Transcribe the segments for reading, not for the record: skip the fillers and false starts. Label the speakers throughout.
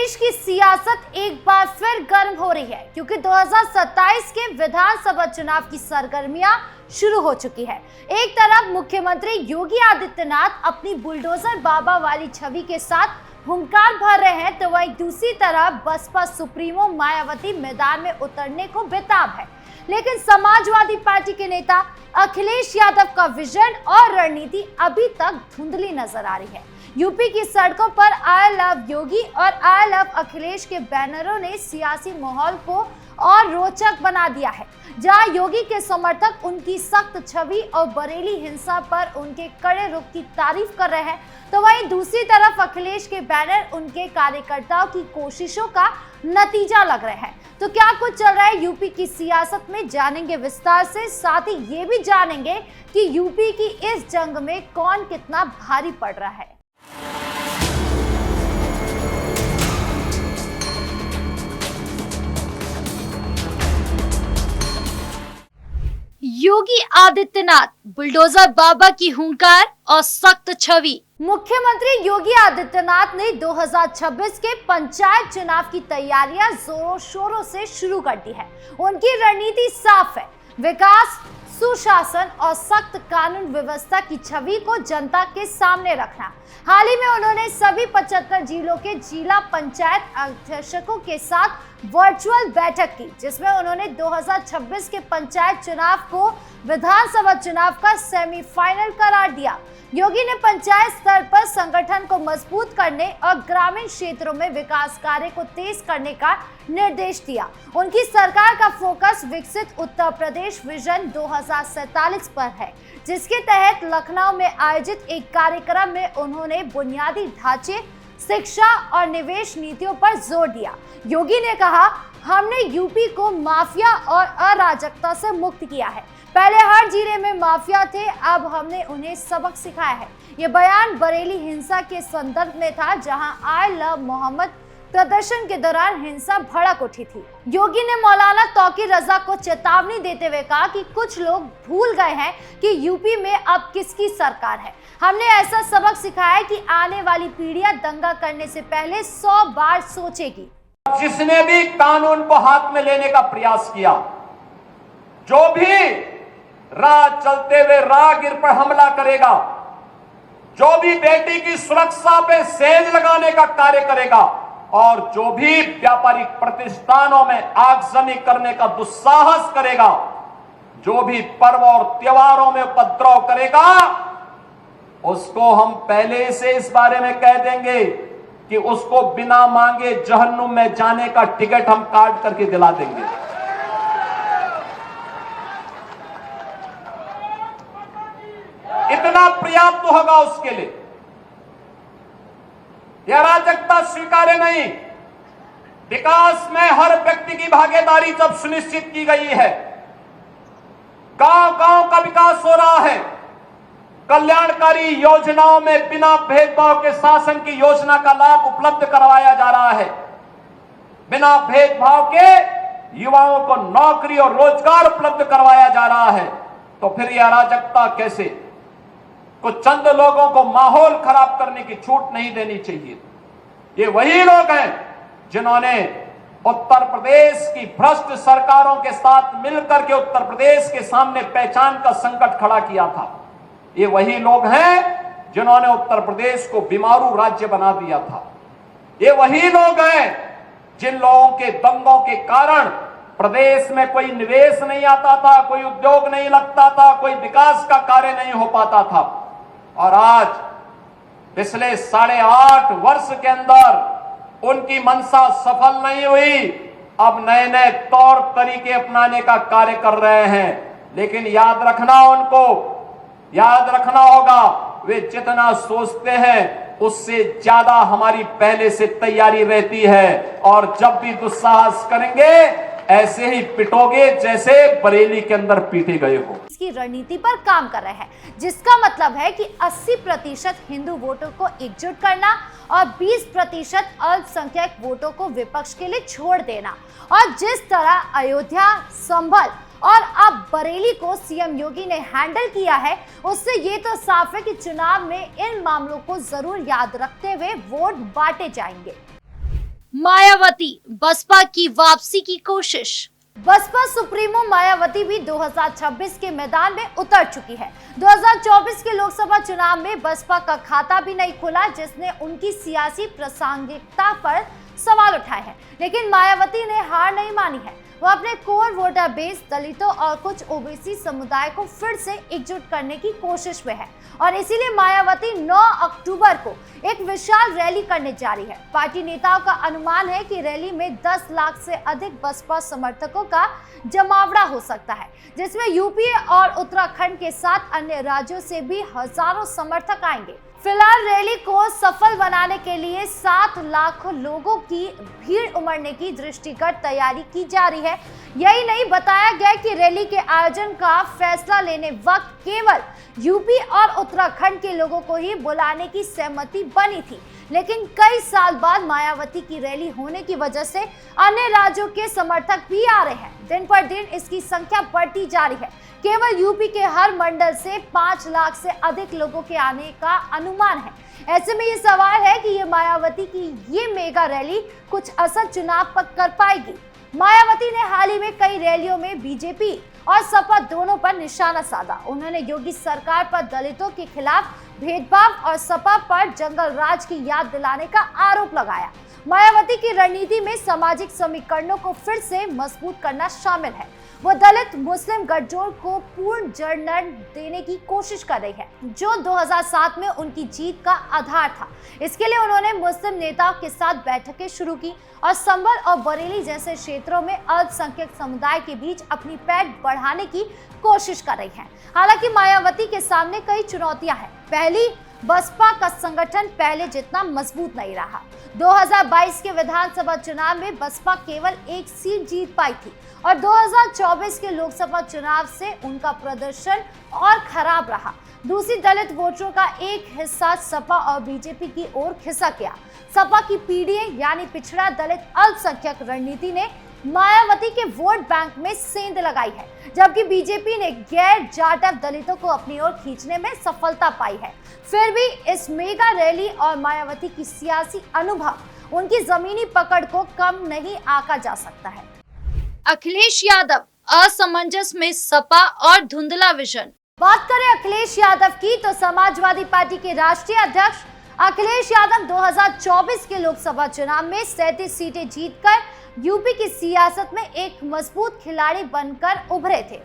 Speaker 1: देश की सियासत एक बार फिर गर्म हो रही है क्योंकि 2027 के विधानसभा चुनाव की सरगर्मियां शुरू हो चुकी है। एक तरफ मुख्यमंत्री योगी आदित्यनाथ अपनी बुलडोजर बाबा वाली छवि के साथ हुंकार भर रहे हैं, तो वहीं दूसरी तरफ बसपा सुप्रीमो मायावती मैदान में उतरने को बेताब है। लेकिन समाजवादी पार्टी के नेता अखिलेश यादव का विजन और रणनीति अभी तक धुंधली नजर आ रही है। यूपी की सड़कों पर आई लव योगी और आई लव अखिलेश के बैनरों ने सियासी माहौल को और रोचक बना दिया है। जहां योगी के समर्थक उनकी सख्त छवि और बरेली हिंसा पर उनके कड़े रुख की तारीफ कर रहे हैं, तो वहीं दूसरी तरफ अखिलेश के बैनर उनके कार्यकर्ताओं की कोशिशों का नतीजा लग रहे हैं। तो क्या कुछ चल रहा है यूपी की सियासत में, जानेंगे विस्तार से। साथ ही ये भी जानेंगे कि यूपी की इस जंग में कौन कितना भारी पड़ रहा है। योगी आदित्यनाथ, बुलडोजर बाबा की हुंकार और सख्त छवि। मुख्यमंत्री योगी आदित्यनाथ ने 2026 के पंचायत चुनाव की तैयारियां जोरों शोरों से शुरू कर दी है। उनकी रणनीति साफ है, विकास, सुशासन और सख्त कानून व्यवस्था की छवि को जनता के सामने रखना। हाल ही में उन्होंने सभी 75 जिलों के जिला पंचायत अध्यक्षों के साथ वर्चुअल बैठक की, जिसमें उन्होंने 2026 के पंचायत चुनाव को विधानसभा चुनाव का सेमीफाइनल करार दिया। योगी ने पंचायत स्तर पर संगठन को मजबूत करने और ग्रामीण क्षेत्रों में विकास कार्य को तेज करने का निर्देश दिया। उनकी सरकार का फोकस विकसित उत्तर प्रदेश विजन 2047 पर है, जिसके तहत लखनऊ में आयोजित एक कार्यक्रम में उन्होंने बुनियादी ढांचे, शिक्षा और निवेश नीतियों पर जोर दिया। योगी ने कहा, हमने यूपी को माफिया और अराजकता से मुक्त किया है। पहले हर जिले में माफिया थे, अब हमने उन्हें सबक सिखाया है। ये बयान बरेली हिंसा के संदर्भ में था, जहां आई लव मोहम्मद प्रदर्शन के दौरान हिंसा भड़क उठी थी। योगी ने मौलाना तौकीर रजा को चेतावनी देते हुए कहा कि कुछ लोग भूल गए हैं कि यूपी में अब किसकी सरकार है। हमने ऐसा सबक सिखाया है कि आने वाली पीढ़ियां दंगा करने से पहले 100 बार सोचेगी।
Speaker 2: जिसने भी कानून को हाथ में लेने का प्रयास किया, जो भी राह चलते हुए राहगीर पर हमला करेगा, जो भी बेटी की सुरक्षा पे सेंध लगाने का कार्य करेगा और जो भी व्यापारिक प्रतिष्ठानों में आगजनी करने का दुस्साहस करेगा, जो भी पर्व और त्योहारों में उपद्रव करेगा, उसको हम पहले से इस बारे में कह देंगे कि उसको बिना मांगे जहन्नुम में जाने का टिकट हम काट करके दिला देंगे। इतना पर्याप्त होगा उसके लिए। यह अराजकता स्वीकार्य नहीं। विकास में हर व्यक्ति की भागीदारी जब सुनिश्चित की गई है, गांव-गांव का विकास हो रहा है, कल्याणकारी योजनाओं में बिना भेदभाव के शासन की योजना का लाभ उपलब्ध करवाया जा रहा है, बिना भेदभाव के युवाओं को नौकरी और रोजगार उपलब्ध करवाया जा रहा है, तो फिर यह अराजकता कैसे? कुछ चंद लोगों को माहौल खराब करने की छूट नहीं देनी चाहिए। ये वही लोग हैं जिन्होंने उत्तर प्रदेश की भ्रष्ट सरकारों के साथ मिलकर के उत्तर प्रदेश के सामने पहचान का संकट खड़ा किया था। ये वही लोग हैं जिन्होंने उत्तर प्रदेश को बीमारू राज्य बना दिया था। ये वही लोग हैं जिन लोगों के दंगों के कारण प्रदेश में कोई निवेश नहीं आता था, कोई उद्योग नहीं लगता था, कोई विकास का कार्य नहीं हो पाता था। और आज पिछले 8.5 वर्ष के अंदर उनकी मंशा सफल नहीं हुई। अब नए नए तौर तरीके अपनाने का कार्य कर रहे हैं, लेकिन याद रखना होगा, वे जितना सोचते हैं उससे ज्यादा हमारी पहले से तैयारी रहती है। और जब भी दुस्साहस करेंगे, ऐसे ही पिटोगे जैसे बरेली के अंदर पीटे गए हो।
Speaker 1: इसकी रणनीति पर काम कर रहे हैं, जिसका मतलब है कि 80% हिंदू वोटों को एकजुट करना और 20% अल्पसंख्यक वोटों को विपक्ष के लिए छोड़ देना। और जिस तरह अयोध्या, संभल और अब बरेली को सीएम योगी ने हैंडल किया है, उससे ये तो साफ है कि चुनाव में इन मामलों को जरूर याद रखते हुए वोट बांटे जाएंगे। मायावती बसपा की वापसी की कोशिश। बसपा सुप्रीमो मायावती भी 2026 के मैदान में उतर चुकी है। 2024 के लोकसभा चुनाव में बसपा का खाता भी नहीं खुला, जिसने उनकी सियासी प्रासंगिकता पर सवाल उठाए हैं। लेकिन मायावती ने हार नहीं मानी है। वो अपने कोर वोटर बेस, दलितों और कुछ ओबीसी समुदाय को फिर से एकजुट करने की कोशिश में है और इसीलिए मायावती 9 अक्टूबर को एक विशाल रैली करने जा रही है। पार्टी नेताओं का अनुमान है कि रैली में 10 लाख से अधिक बसपा समर्थकों का जमावड़ा हो सकता है, जिसमें यूपी और उत्तराखंड के साथ अन्य राज्यों से भी हजारों समर्थक आएंगे। फिलहाल रैली को सफल बनाने के लिए 7 लाख लोगों की भीड़ उमड़ने की दृष्टिगत तैयारी की जा रही है। यही नहीं, बताया गया कि रैली के आयोजन का फैसला लेने वक्त केवल यूपी और उत्तराखंड के लोगों को ही बुलाने की सहमति बनी थी, लेकिन कई साल बाद मायावती की रैली होने की वजह से अन्य राज्यों के समर्थक भी आ रहे हैं। दिन पर दिन इसकी संख्या बढ़ती जा रही है। केवल यूपी के हर मंडल से 5 लाख से अधिक लोगों के आने का अनुमान है। ऐसे में ये सवाल है कि ये मायावती की ये मेगा रैली कुछ असर चुनाव पर कर पाएगी। मायावती ने हाल ही में कई रैलियों में बीजेपी और सपा दोनों पर निशाना साधा। उन्होंने योगी सरकार पर दलितों के खिलाफ भेदभाव और सपा पर जंगल राज की याद दिलाने का आरोप लगाया। मायावती की रणनीति में सामाजिक समीकरणों को फिर से मजबूत करना शामिल है। वो दलित मुस्लिम गठजोड़ को पूर्ण जड़न देने की कोशिश कर रही है, जो 2007 में उनकी जीत का आधार था। इसके लिए उन्होंने मुस्लिम नेताओं के साथ बैठकें शुरू की और संभल और बरेली जैसे क्षेत्रों में अल्पसंख्यक समुदाय के बीच अपनी पैठ बढ़ाने की कोशिश कर रही है। हालांकि मायावती के सामने कई चुनौतियां हैं। पहली, बसपा का संगठन पहले जितना मजबूत नहीं रहा। 2022 के विधानसभा चुनाव में बसपा केवल 1 सीट जीत पाई थी और 2024 के लोकसभा चुनाव से उनका प्रदर्शन और खराब रहा। दूसरी, दलित वोटरों का एक हिस्सा सपा और बीजेपी की ओर खिसक गया। सपा की पीडीए यानी पिछड़ा दलित अल्पसंख्यक रणनीति ने मायावती के वोट बैंक में सेंध लगाई है, जबकि बीजेपी ने गैर जाटव दलितों को अपनी ओर खींचने में सफलता पाई है। फिर भी इस मेगा रैली और मायावती की सियासी अनुभव उनकी जमीनी पकड़ को कम नहीं आंका जा सकता है। अखिलेश यादव असमंजस में सपा और धुंधला विजन। बात करें अखिलेश यादव की तो समाजवादी पार्टी के राष्ट्रीय अध्यक्ष अखिलेश यादव 2024 के लोकसभा चुनाव में 37 सीटें जीतकर यूपी की सियासत में एक मजबूत खिलाड़ी बनकर उभरे थे।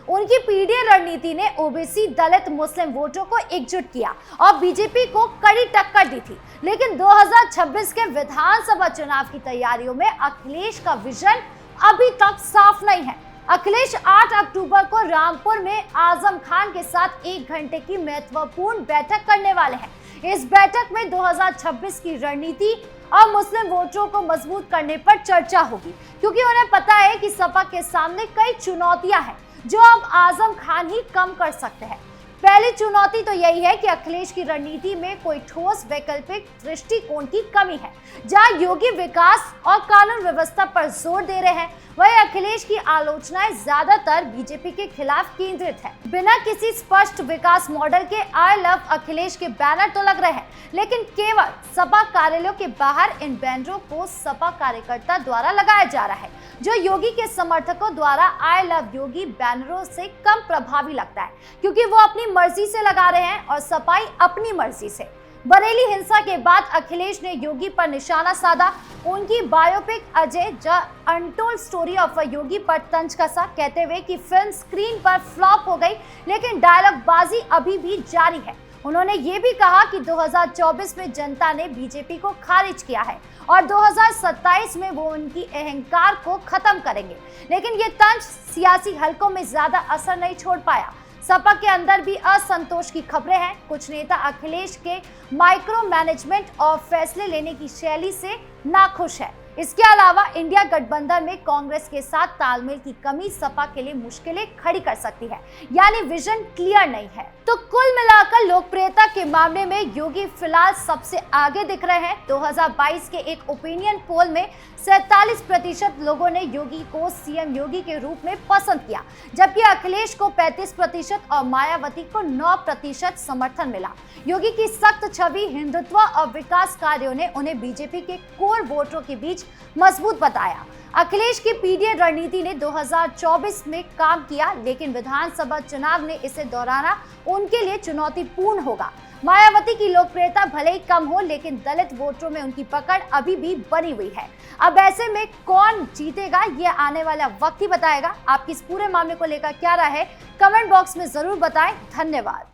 Speaker 1: उनकी पीडीए रणनीति ने ओबीसी, दलित, मुस्लिम वोटरों को एकजुट किया और बीजेपी को कड़ी टक्कर दी थी। लेकिन 2026 के विधानसभा चुनाव की तैयारियों में अखिलेश का विजन अभी तक साफ नहीं है। अखिलेश 8 अक्टूबर को रामपुर में आजम खान के साथ 1 घंटे की महत्वपूर्ण बैठक करने वाले हैं। इस बैठक में 2026 की रणनीति और मुस्लिम वोटरों को मजबूत करने पर चर्चा होगी, क्योंकि उन्हें पता है कि सपा के सामने कई चुनौतियां हैं जो अब आजम खान ही कम कर सकते हैं। पहली चुनौती तो यही है कि अखिलेश की रणनीति में कोई ठोस वैकल्पिक दृष्टिकोण की कमी है। जहां योगी विकास और कानून व्यवस्था पर जोर दे रहे हैं, वही अखिलेश की आलोचनाएं ज्यादातर बीजेपी के खिलाफ केंद्रित है। बिना किसी स्पष्ट विकास मॉडल के आई लव अखिलेश के बैनर तो लग रहे हैं, लेकिन केवल सपा कार्यालयों के बाहर इन बैनरों को सपा कार्यकर्ता द्वारा लगाया जा रहा है, जो योगी के समर्थकों द्वारा आई लव योगी बैनरों से कम प्रभावी लगता है, क्योंकि वो अपनी मर्जी से लगा रहे हैं और सपाई अपनी मर्जी से। बरेली हिंसा के बाद अखिलेश ने योगी पर निशाना साधा। उनकी biopic Ajay the untold story of a Yogi पर तंज कसा, कहते हुए कि फिल्म स्क्रीन पर फ्लॉप हो गई, लेकिन डायलॉग बाजी अभी भी जारी है। उन्होंने ये भी कहा कि 2024 में जनता ने बीजेपी को खारिज किया है और 2027 में वो उनकी अहंकार को खत्म करेंगे, लेकिन ये तंज सियासी हलकों में ज्यादा असर नहीं छोड़ पाया। सपा के अंदर भी असंतोष की खबरें हैं। कुछ नेता अखिलेश के माइक्रो मैनेजमेंट और फैसले लेने की शैली से नाखुश है। इसके अलावा इंडिया गठबंधन में कांग्रेस के साथ तालमेल की कमी सपा के लिए मुश्किलें खड़ी कर सकती है, यानी विजन क्लियर नहीं है। तो कुल मिलाकर लोकप्रियता के मामले में योगी फिलहाल सबसे आगे दिख रहे हैं। 2022 के एक ओपिनियन पोल में 47% लोगों ने योगी को सीएम योगी के रूप में पसंद किया, जबकि अखिलेश को 35% और मायावती को 9% समर्थन मिला। योगी की सख्त छवि, हिंदुत्व और विकास कार्यों ने उन्हें बीजेपी के कोर वोटरों के बीच मजबूत बताया। अखिलेश की पीडीए रणनीति ने 2024 में काम किया, लेकिन विधानसभा चुनाव ने इसे दोहराना उनके लिए चुनौतीपूर्ण होगा। मायावती की लोकप्रियता भले ही कम हो, लेकिन दलित वोटरों में उनकी पकड़ अभी भी बनी हुई है। अब ऐसे में कौन जीतेगा, ये आने वाला वक्त ही बताएगा। आपकी इस पूरे मामले को लेकर क्या राय है, कमेंट बॉक्स में जरूर बताएं। धन्यवाद।